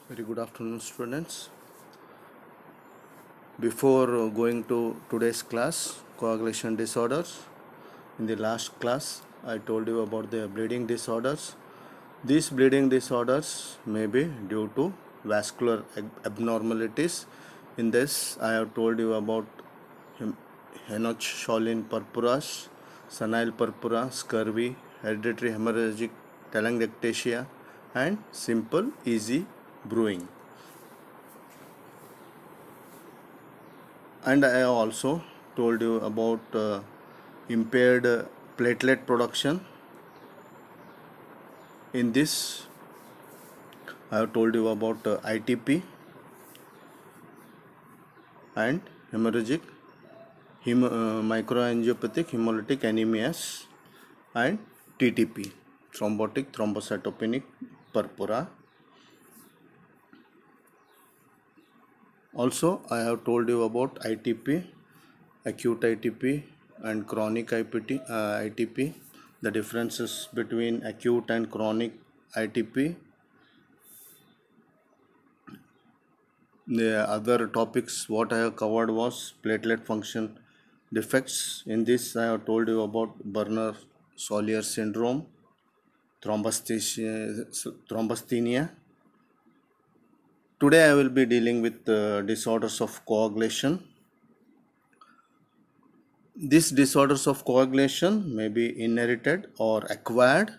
Very good afternoon, students. Before going to today's class, coagulation disorders, in the last class, I told you about the bleeding disorders. These bleeding disorders may be due to vascular abnormalities. In this, I have told you about Henoch-Schönlein purpura, senile purpura, scurvy, hereditary hemorrhagic telangiectasia, and simple easy brewing. And I also told you about impaired platelet production. In this, I have told you about ITP and hemorrhagic microangiopathic hemolytic anemias and TTP, thrombotic thrombocytopenic purpura. Also, I have told you about ITP, acute ITP and chronic ITP, the differences between acute and chronic ITP. The other topics what I have covered was platelet function defects. In this, I have told you about Werner-Solier syndrome, thrombasthenia. Today I will be dealing with disorders of coagulation. These disorders of coagulation may be inherited or acquired.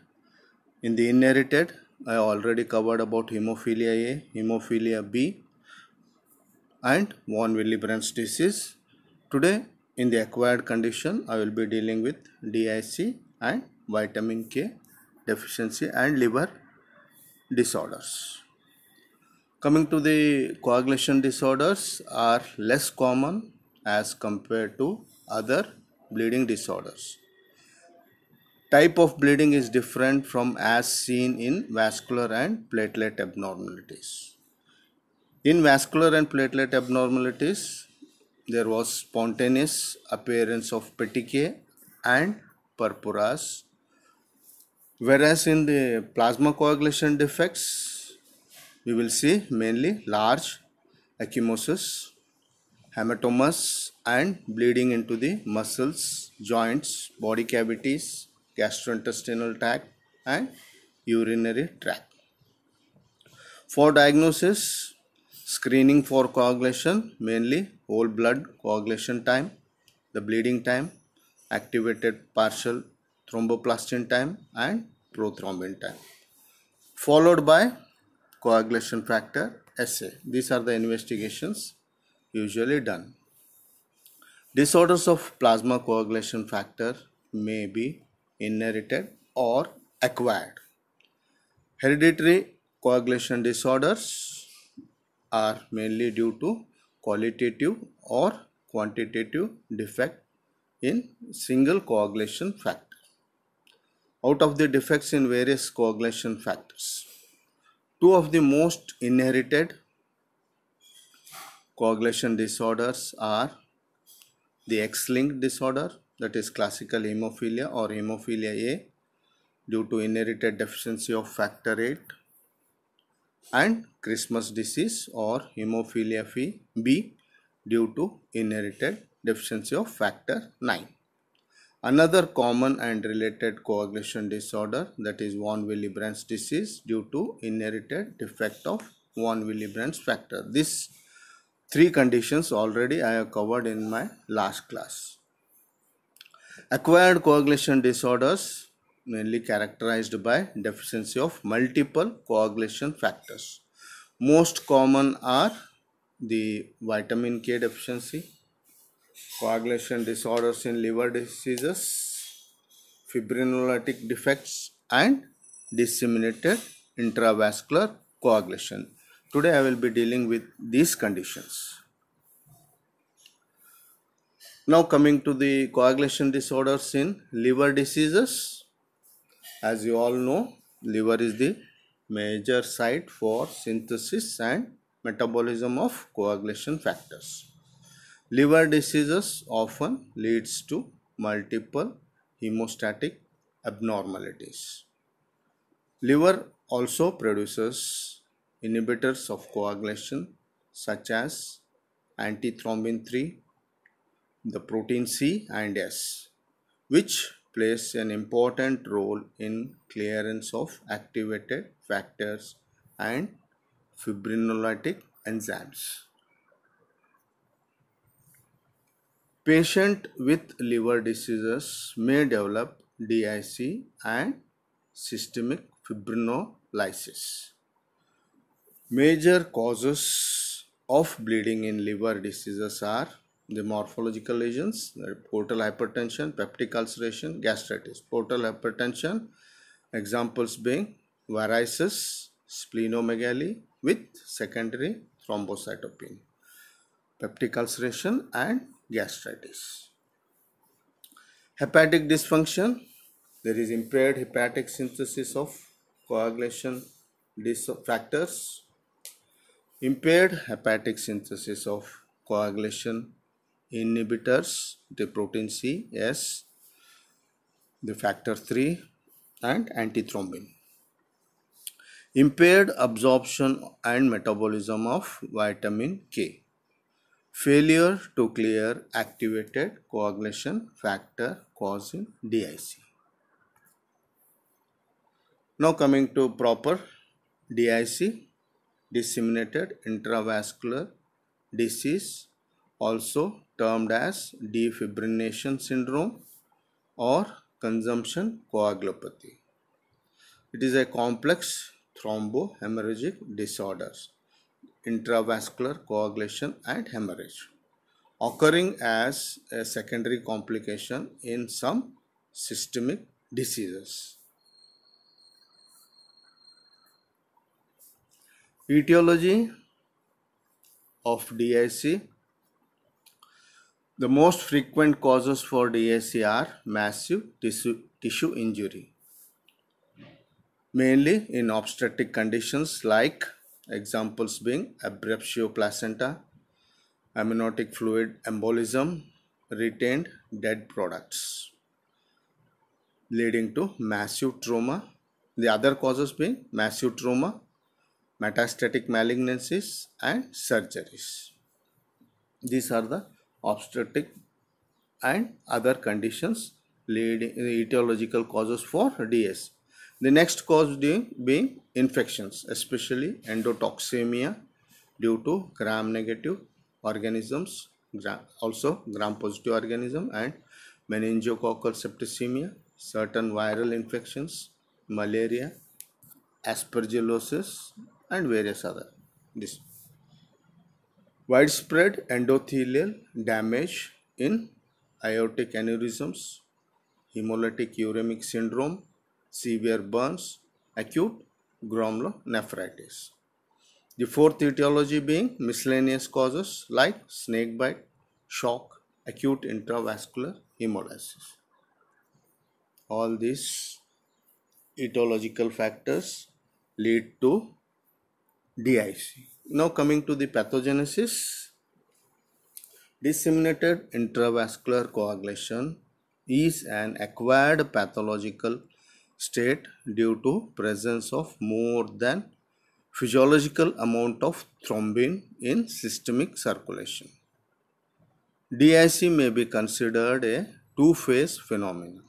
In the inherited, I already covered about hemophilia A, hemophilia B and von Willebrand's disease. Today in the acquired condition, I will be dealing with DIC and vitamin K deficiency and liver disorders. Coming to the coagulation disorders are less common as compared to other bleeding disorders. Type of bleeding is different from as seen in vascular and platelet abnormalities. In vascular and platelet abnormalities, there was spontaneous appearance of petechiae and purpuras, whereas in the plasma coagulation defects, we will see mainly large ecchymosis, hematomas and bleeding into the muscles, joints, body cavities, gastrointestinal tract and urinary tract. For diagnosis, screening for coagulation, mainly whole blood coagulation time, the bleeding time, activated partial thromboplastin time and prothrombin time, followed by coagulation factor assay. These are the investigations usually done. Disorders of plasma coagulation factor may be inherited or acquired. Hereditary coagulation disorders are mainly due to qualitative or quantitative defect in single coagulation factor. Out of the defects in various coagulation factors, two of the most inherited coagulation disorders are the X-linked disorder, that is classical hemophilia or hemophilia A due to inherited deficiency of factor 8, and Christmas disease or hemophilia B due to inherited deficiency of factor 9. Another common and related coagulation disorder, that is von Willebrand's disease due to inherited defect of von Willebrand's factor. These three conditions already I have covered in my last class. Acquired coagulation disorders mainly characterized by deficiency of multiple coagulation factors. Most common are the vitamin K deficiency, coagulation disorders in liver diseases, fibrinolytic defects and disseminated intravascular coagulation. Today I will be dealing with these conditions. Now coming to the coagulation disorders in liver diseases. As you all know, liver is the major site for synthesis and metabolism of coagulation factors. Liver diseases often leads to multiple hemostatic abnormalities. Liver also produces inhibitors of coagulation such as antithrombin 3, the protein C and S, which plays an important role in clearance of activated factors and fibrinolytic enzymes. Patient with liver diseases may develop DIC and systemic fibrinolysis. Major causes of bleeding in liver diseases are the morphological lesions, portal hypertension, peptic ulceration, gastritis. Portal hypertension, examples being varices, splenomegaly with secondary thrombocytopenia, peptic ulceration and gastritis. Hepatic dysfunction, there is impaired hepatic synthesis of coagulation factors, impaired hepatic synthesis of coagulation inhibitors, the protein C, S, the factor 3 and antithrombin. Impaired absorption and metabolism of vitamin K. Failure to clear activated coagulation factor causing DIC. Now coming to proper DIC, disseminated intravascular disease, also termed as defibrillation syndrome or consumption coagulopathy. It is a complex thrombohemorrhagic disorder, intravascular coagulation and hemorrhage, occurring as a secondary complication in some systemic diseases. Etiology of DIC. The most frequent causes for DIC are massive tissue injury, mainly in obstetric conditions like examples being abruptio placenta, amniotic fluid embolism, retained dead products, leading to massive trauma. The other causes being massive trauma, metastatic malignancies and surgeries. These are the obstetric and other conditions leading etiological causes for DS. The next cause being infections, especially endotoxemia due to gram-negative organisms, also gram-positive organism, and meningococcal septicemia, certain viral infections, malaria, aspergillosis, and various other. This widespread endothelial damage in aortic aneurysms, hemolytic uremic syndrome, severe burns, acute glomerulonephritis. The fourth etiology being miscellaneous causes like snake bite, shock, acute intravascular hemolysis. All these etiological factors lead to DIC. Now coming to the pathogenesis. Disseminated intravascular coagulation is an acquired pathological state due to presence of more than physiological amount of thrombin in systemic circulation. DIC may be considered a two-phase phenomenon.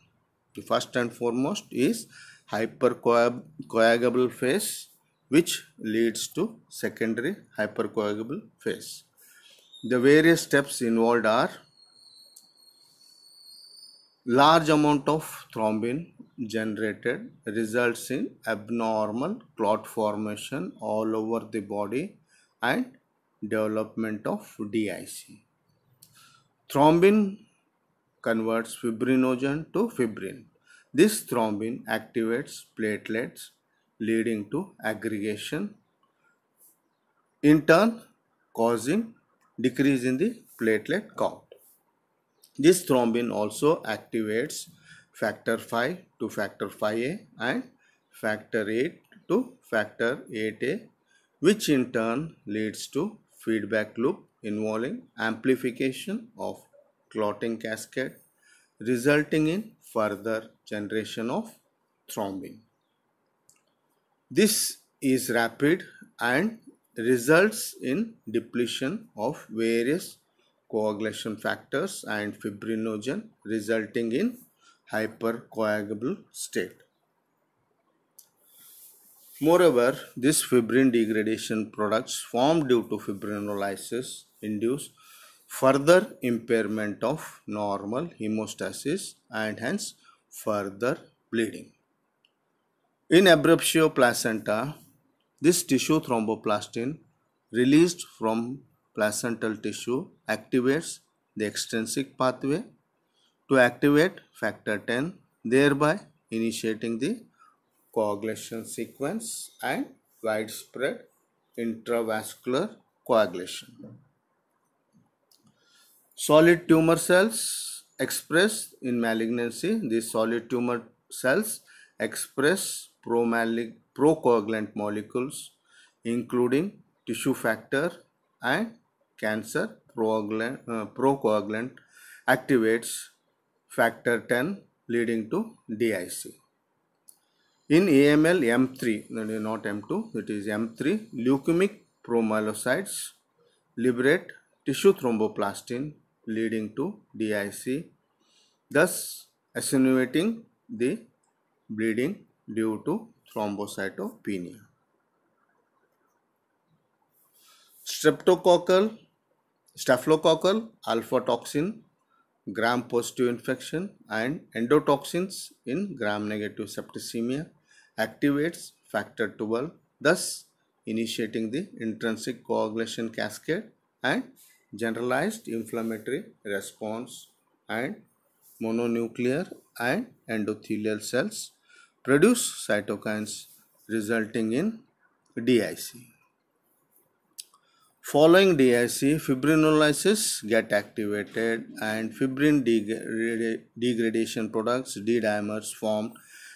The first and foremost is hypercoagulable phase, which leads to secondary hypercoagulable phase. The various steps involved are large amount of thrombin generated results in abnormal clot formation all over the body and development of DIC. Thrombin converts fibrinogen to fibrin. This thrombin activates platelets leading to aggregation, in turn causing decrease in the platelet count. This thrombin also activates factor 5 to factor 5A and factor 8 to factor 8A, which in turn leads to feedback loop involving amplification of clotting cascade, resulting in further generation of thrombin. This is rapid and results in depletion of various coagulation factors and fibrinogen, resulting in hypercoagulable state. Moreover, these fibrin degradation products formed due to fibrinolysis induce further impairment of normal hemostasis and hence further bleeding. In abruptio placenta, this tissue thromboplastin released from placental tissue activates the extrinsic pathway to activate factor 10, thereby initiating the coagulation sequence and widespread intravascular coagulation. Solid tumor cells express in malignancy. These solid tumor cells express procoagulant molecules including tissue factor and cancer procoagulant activates factor 10 leading to DIC. In AML M3, that is not M2, it is M3, leukemic promyelocytes liberate tissue thromboplastin leading to DIC, thus attenuating the bleeding due to thrombocytopenia. Staphylococcal alpha toxin, gram positive infection and endotoxins in gram negative septicemia activates factor 12, thus initiating the intrinsic coagulation cascade and generalized inflammatory response, and mononuclear and endothelial cells produce cytokines resulting in DIC. Following DIC, fibrinolysis get activated and fibrin degradation products, D-dimers formed,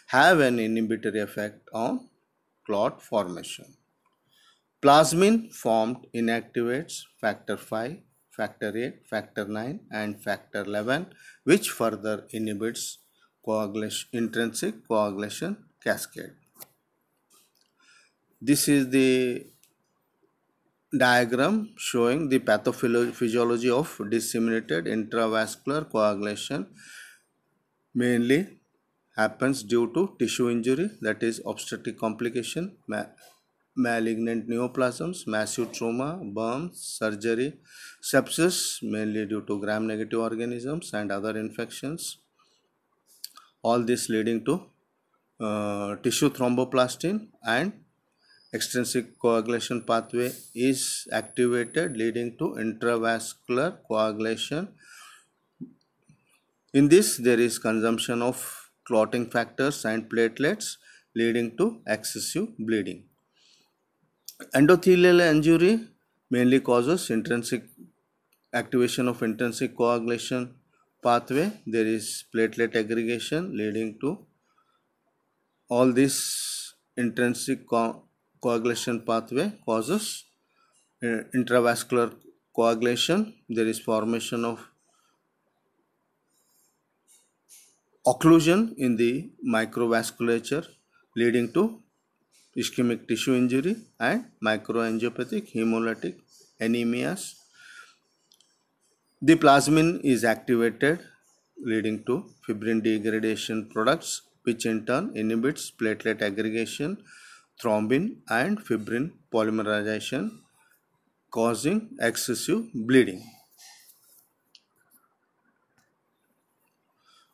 have an inhibitory effect on clot formation. Plasmin formed inactivates factor 5, factor 8, factor 9 and factor 11, which further inhibits intrinsic coagulation cascade. This is the diagram showing the pathophysiology of disseminated intravascular coagulation. Mainly happens due to tissue injury, that is obstetric complication, malignant neoplasms, massive trauma, burns, surgery, sepsis mainly due to gram negative organisms and other infections. All this leading to tissue thromboplastin and extrinsic coagulation pathway is activated leading to intravascular coagulation. In this, there is consumption of clotting factors and platelets leading to excessive bleeding. Endothelial injury mainly causes intrinsic activation of intrinsic coagulation pathway. There is platelet aggregation leading to all this intrinsic coagulation pathway causes intravascular coagulation. There is formation of occlusion in the microvasculature leading to ischemic tissue injury and microangiopathic hemolytic anemias. The plasmin is activated leading to fibrin degradation products, which in turn inhibits platelet aggregation, thrombin and fibrin polymerization, causing excessive bleeding.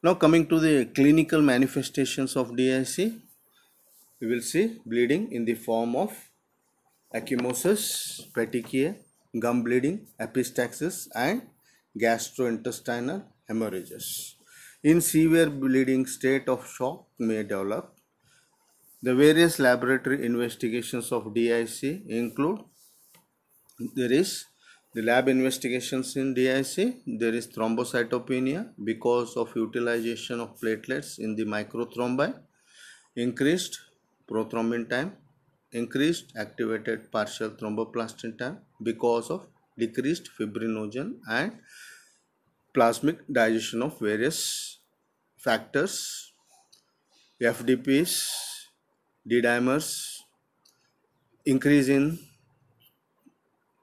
Now coming to the clinical manifestations of DIC, we will see bleeding in the form of ecchymosis, petechiae, gum bleeding, epistaxis and gastrointestinal hemorrhages. In severe bleeding, state of shock may develop. The various laboratory investigations of DIC include, there is the lab investigations in DIC, there is thrombocytopenia because of utilization of platelets in the microthrombi, increased prothrombin time, increased activated partial thromboplastin time because of decreased fibrinogen and plasmic digestion of various factors, FDPs, D-dimers, increase in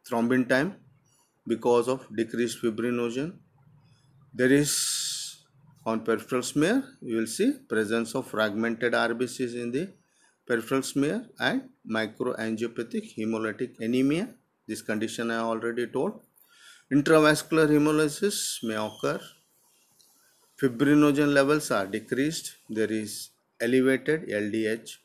thrombin time because of decreased fibrinogen. There is on peripheral smear, you will see presence of fragmented RBCs in the peripheral smear and microangiopathic hemolytic anemia. This condition I already told. Intravascular hemolysis may occur. Fibrinogen levels are decreased. There is elevated LDH,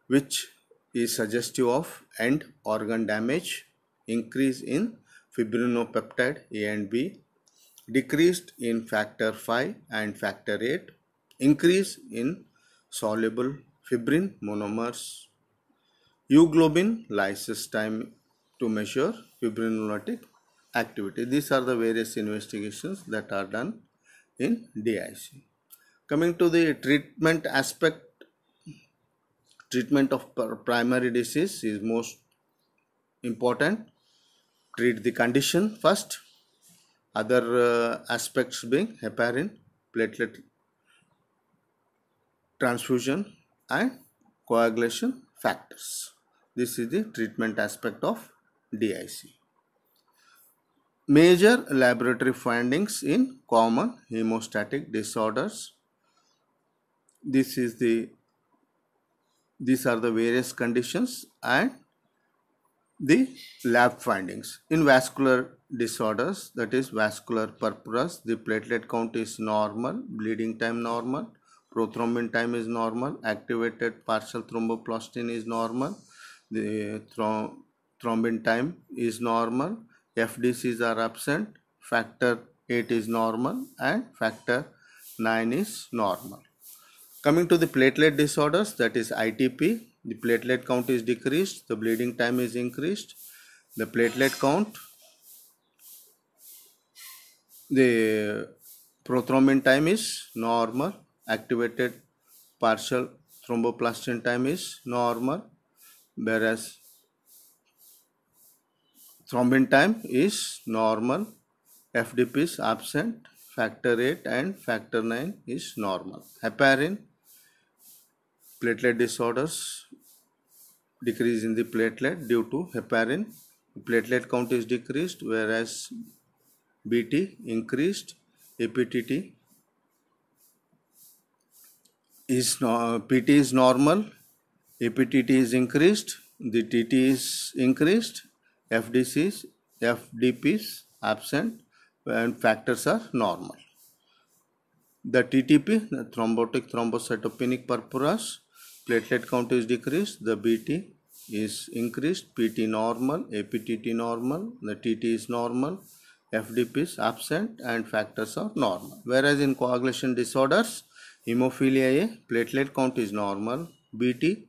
which is suggestive of end organ damage. Increase in fibrinopeptide A and B, decreased in factor 5 and factor 8, increase in soluble fibrin monomers, euglobin lysis time to measure fibrinolytic activity. These are the various investigations that are done in DIC. Coming to the treatment aspect, treatment of primary disease is most important. Treat the condition first. Other aspects being heparin, platelet transfusion and coagulation factors. This is the treatment aspect of DIC. Major laboratory findings in common hemostatic disorders. These are the various conditions and the lab findings. In vascular disorders, that is vascular purpura, the platelet count is normal, bleeding time normal, prothrombin time is normal, activated partial thromboplastin is normal, the thrombin time is normal, FDCs are absent, factor 8 is normal and factor 9 is normal. Coming to the platelet disorders, that is ITP, the platelet count is decreased, the bleeding time is increased, the platelet count, the prothrombin time is normal, activated partial thromboplastin time is normal, whereas thrombin time is normal, FDP is absent, factor 8 and factor 9 is normal. Heparin, platelet disorders, decrease in the platelet due to heparin. Platelet count is decreased, whereas BT increased. APTT is PT is normal, APTT is increased, the TT is increased, FDP is absent and factors are normal. The TTP, the thrombotic thrombocytopenic purpura, platelet count is decreased, the BT is increased, PT normal, APTT normal, the TT is normal, FDP is absent and factors are normal. Whereas in coagulation disorders, hemophilia A, platelet count is normal, BT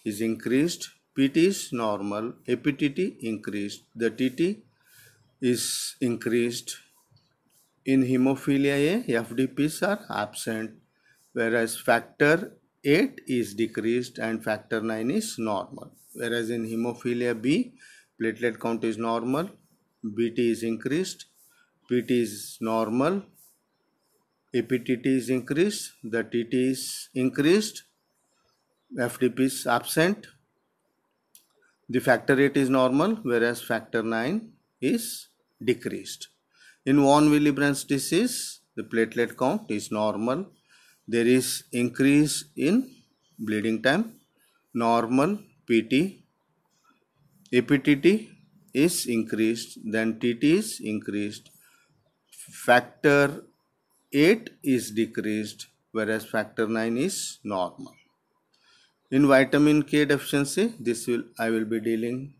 is increased, PT is normal, APTT increased, the TT is increased. In hemophilia A, FDPs are absent, whereas factor 8 is decreased and factor 9 is normal. Whereas in hemophilia B, platelet count is normal, BT is increased, PT is normal, APTT is increased, the TT is increased, FDP is absent, the factor 8 is normal, whereas factor 9 is decreased. In von Willebrand's disease, the platelet count is normal, there is increase in bleeding time, normal PT, APTT is increased, then TT is increased, factor 8 is decreased, whereas factor 9 is normal. In vitamin K deficiency, I will be dealing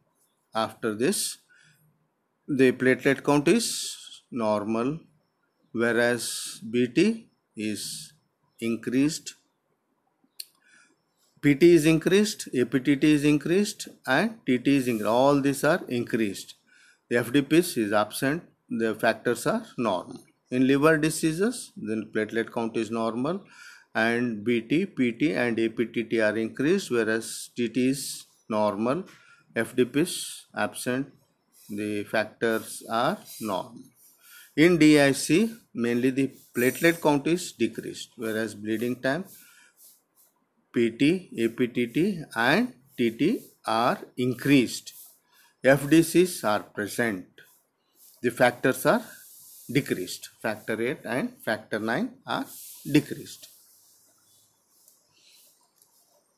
after this. The platelet count is normal, whereas BT is increased, PT is increased, APTT is increased and TT is increased. All these are increased. The FDP is absent, the factors are normal. In liver diseases, then platelet count is normal and BT, PT and APTT are increased, whereas TT is normal, FDP is absent, the factors are normal. In DIC, mainly the platelet count is decreased, whereas bleeding time, PT, APTT and TT are increased. FDCs are present. The factors are decreased. Factor 8 and factor 9 are decreased.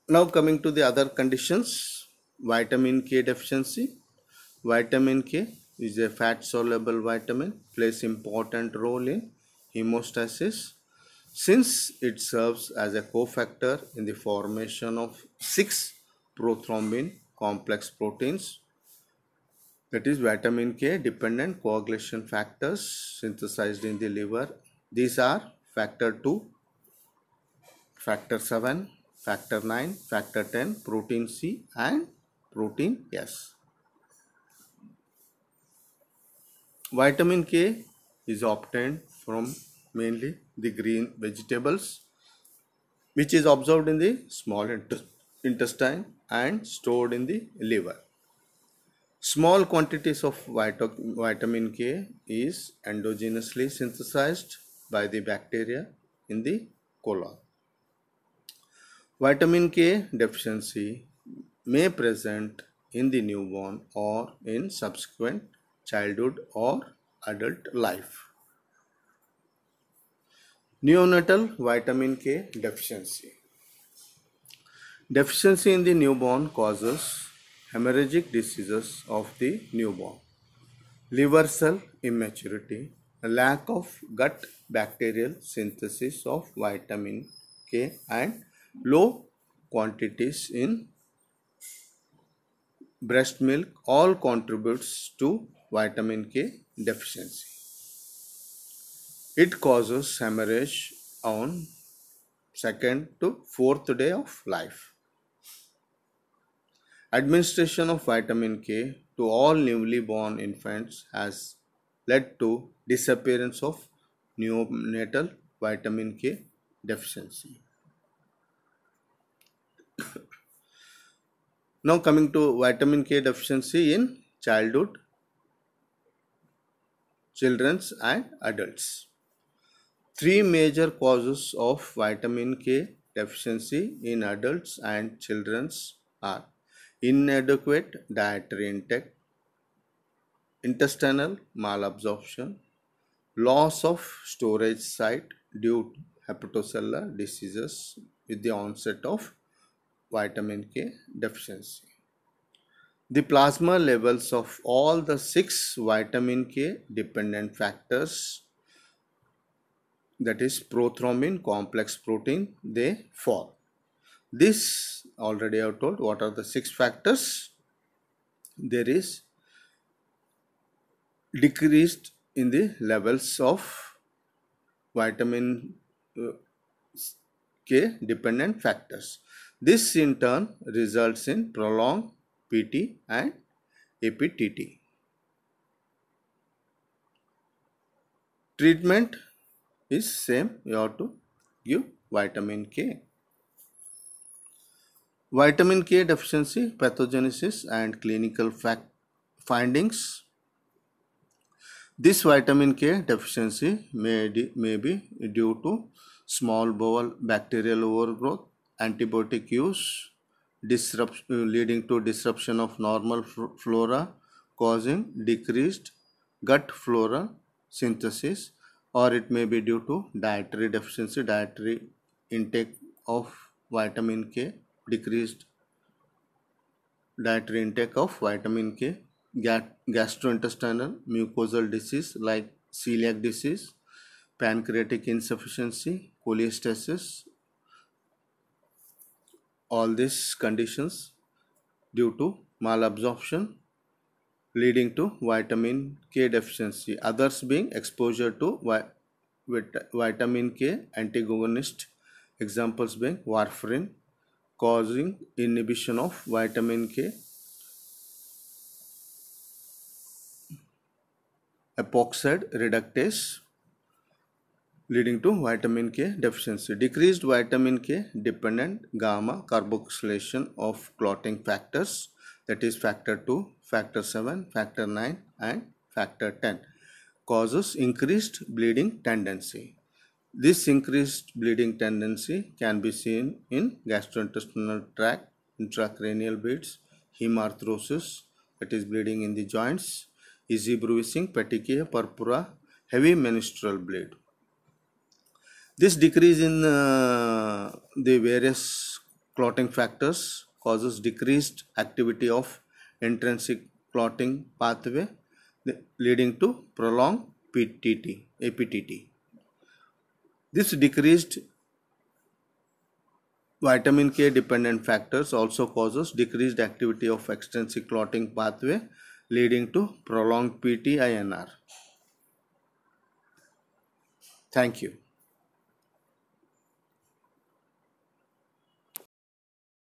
Now coming to the other conditions, vitamin K deficiency. Vitamin K is a fat soluble vitamin, plays important role in hemostasis since it serves as a cofactor in the formation of 6 prothrombin complex proteins, that is vitamin K dependent coagulation factors synthesized in the liver. These are factor 2, factor 7, factor 9, factor 10, protein C and protein S. Vitamin K is obtained from mainly the green vegetables, which is absorbed in the small intestine and stored in the liver. Small quantities of vitamin K is endogenously synthesized by the bacteria in the colon. Vitamin K deficiency may present in the newborn or in subsequent childhood or adult life. Neonatal vitamin K deficiency. Deficiency in the newborn causes hemorrhagic diseases of the newborn, liver cell immaturity, a lack of gut bacterial synthesis of vitamin K, and low quantities in breast milk all contributes to vitamin K deficiency. It causes hemorrhage on second to fourth day of life. Administration of vitamin K to all newly born infants has led to disappearance of neonatal vitamin K deficiency. Now coming to vitamin K deficiency in childhood, children and adults. Three major causes of vitamin K deficiency in adults and children are inadequate dietary intake, intestinal malabsorption, loss of storage site due to hepatocellular diseases with the onset of vitamin K deficiency. The plasma levels of all the 6 vitamin K dependent factors, that is prothrombin complex protein, they fall. This already I have told. What are the 6 factors? There is decreased in the levels of vitamin K dependent factors. This in turn results in prolonged PT and APTT. Treatment is same. You have to give vitamin K. Vitamin K deficiency pathogenesis and clinical findings. This vitamin K deficiency may be due to small bowel bacterial overgrowth, antibiotic use, leading to disruption of normal flora, causing decreased gut flora synthesis, or it may be due to dietary deficiency, dietary intake of vitamin K, decreased dietary intake of vitamin K, gastrointestinal mucosal disease like celiac disease, pancreatic insufficiency, cholestasis. All these conditions due to malabsorption leading to vitamin K deficiency. Others being exposure to vitamin K antagonist, examples being warfarin, causing inhibition of vitamin K, epoxide reductase, leading to vitamin K deficiency. Decreased vitamin K dependent gamma carboxylation of clotting factors, that is factor 2, factor 7, factor 9 and factor 10, causes increased bleeding tendency. This increased bleeding tendency can be seen in gastrointestinal tract intracranial bleeds, hemarthrosis, that is bleeding in the joints, easy bruising, petechia, purpura, heavy menstrual bleed. This decrease in the various clotting factors causes decreased activity of intrinsic clotting pathway, leading to prolonged PTT, APTT. This decreased vitamin K dependent factors also causes decreased activity of extrinsic clotting pathway, leading to prolonged PTINR. Thank you.